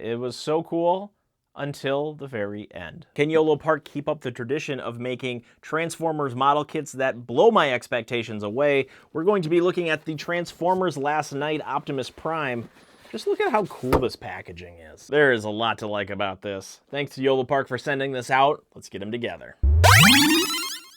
It was so cool until the very end. Can Yolopark keep up the tradition of making Transformers model kits that blow my expectations away? We're going to be looking at the Transformers Last Night Optimus Prime. Just look at how cool this packaging is. There is a lot to like about this. Thanks to Yolopark for sending this out. Let's get them together.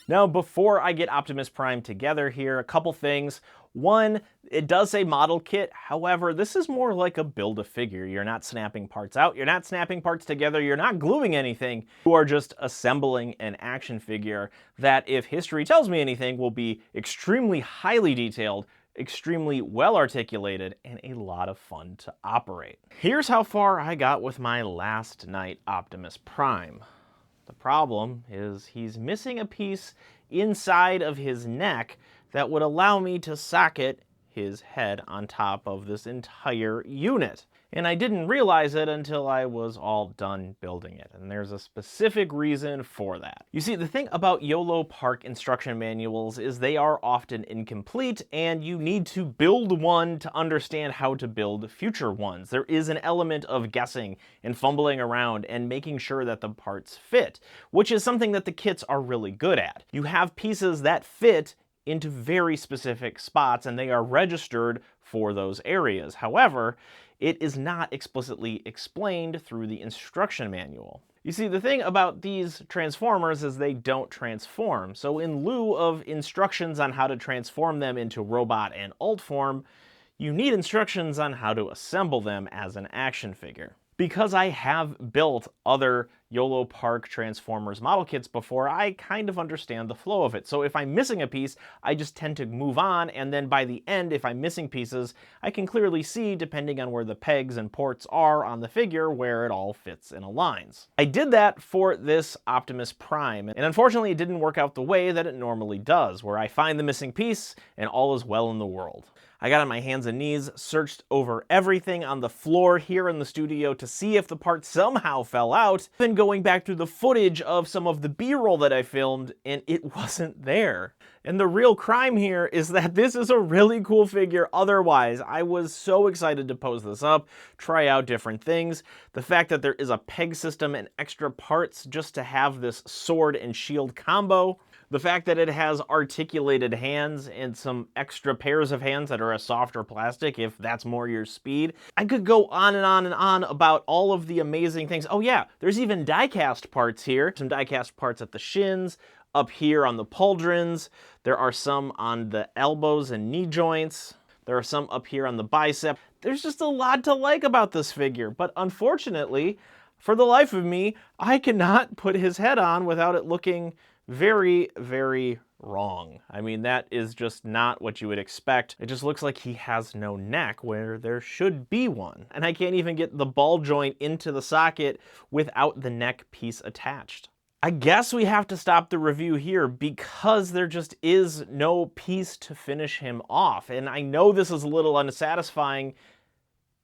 Now, before I get Optimus Prime together here, a couple things. One, it does say model kit. However, this is more like a build-a-figure. You're not snapping parts out. You're not snapping parts together. You're not gluing anything. You are just assembling an action figure that, if history tells me anything, will be extremely highly detailed, extremely well articulated, and a lot of fun to operate. Here's how far I got with my Last Night Optimus Prime. The problem is he's missing a piece inside of his neck that would allow me to socket his head on top of this entire unit. And I didn't realize it until I was all done building it. And there's a specific reason for that. You see, the thing about Yolopark instruction manuals is they are often incomplete, and you need to build one to understand how to build future ones. There is an element of guessing and fumbling around and making sure that the parts fit, which is something that the kits are really good at. You have pieces that fit into very specific spots, and they are registered for those areas. However, it is not explicitly explained through the instruction manual. You see, the thing about these Transformers is they don't transform. So in lieu of instructions on how to transform them into robot and alt form, you need instructions on how to assemble them as an action figure. Because I have built other Yolopark Transformers model kits before, I kind of understand the flow of it. So if I'm missing a piece, I just tend to move on, and then by the end, if I'm missing pieces, I can clearly see, depending on where the pegs and ports are on the figure, where it all fits and aligns. I did that for this Optimus Prime, and unfortunately it didn't work out the way that it normally does, where I find the missing piece and all is well in the world. I got on my hands and knees, searched over everything on the floor here in the studio to see if the part somehow fell out, then going back through the footage of some of the B-roll that I filmed, and it wasn't there. And the real crime here is that this is a really cool figure otherwise. I was so excited to pose this up, try out different things. The fact that there is a peg system and extra parts just to have this sword and shield combo. The fact that it has articulated hands and some extra pairs of hands that are a softer plastic, if that's more your speed. I could go on and on and on about all of the amazing things. Oh yeah, there's even die-cast parts here. Some die-cast parts at the shins, up here on the pauldrons. There are some on the elbows and knee joints. There are some up here on the bicep. There's just a lot to like about this figure, but unfortunately, for the life of me, I cannot put his head on without it looking very, very wrong. I mean, that is just not what you would expect. It just looks like he has no neck where there should be one. And I can't even get the ball joint into the socket without the neck piece attached. I guess we have to stop the review here because there just is no piece to finish him off. And I know this is a little unsatisfying,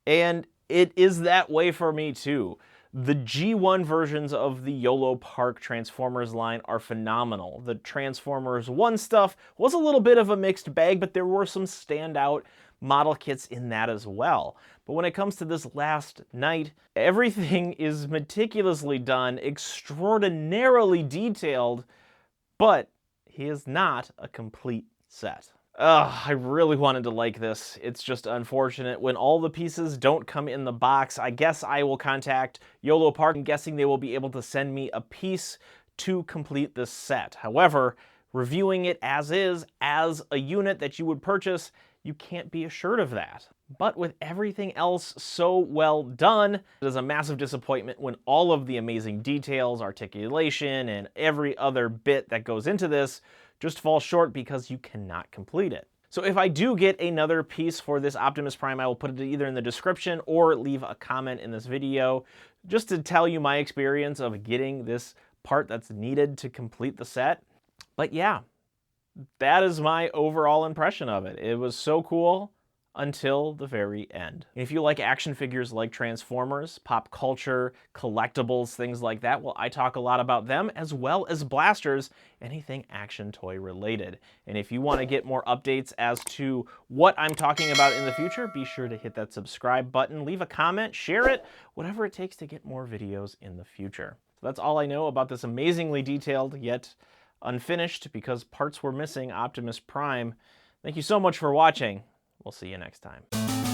and it is that way for me too. The G1 versions of the Yolopark Transformers line are phenomenal. The Transformers 1 stuff was a little bit of a mixed bag, but there were some standout model kits in that as well. But when it comes to this Last Night, everything is meticulously done, extraordinarily detailed, but he is not a complete set. I really wanted to like this. It's just unfortunate when all the pieces don't come in the box. I guess I will contact Yolopark. I'm guessing they will be able to send me a piece to complete this set. However, reviewing it as is, as a unit that you would purchase, you can't be assured of that. But with everything else so well done, it is a massive disappointment when all of the amazing details, articulation, and every other bit that goes into this just falls short because you cannot complete it. So if I do get another piece for this Optimus Prime, I will put it either in the description or leave a comment in this video just to tell you my experience of getting this part that's needed to complete the set. But yeah, that is my overall impression of it. It was so cool. until the very end. And if you like action figures like Transformers, pop culture, collectibles, things like that, well, I talk a lot about them, as well as blasters, anything action toy related. And if you want to get more updates as to what I'm talking about in the future, be sure to hit that subscribe button, leave a comment, share it, whatever it takes to get more videos in the future. So that's all I know about this amazingly detailed, yet unfinished, because parts were missing, Optimus Prime. Thank you so much for watching. We'll see you next time.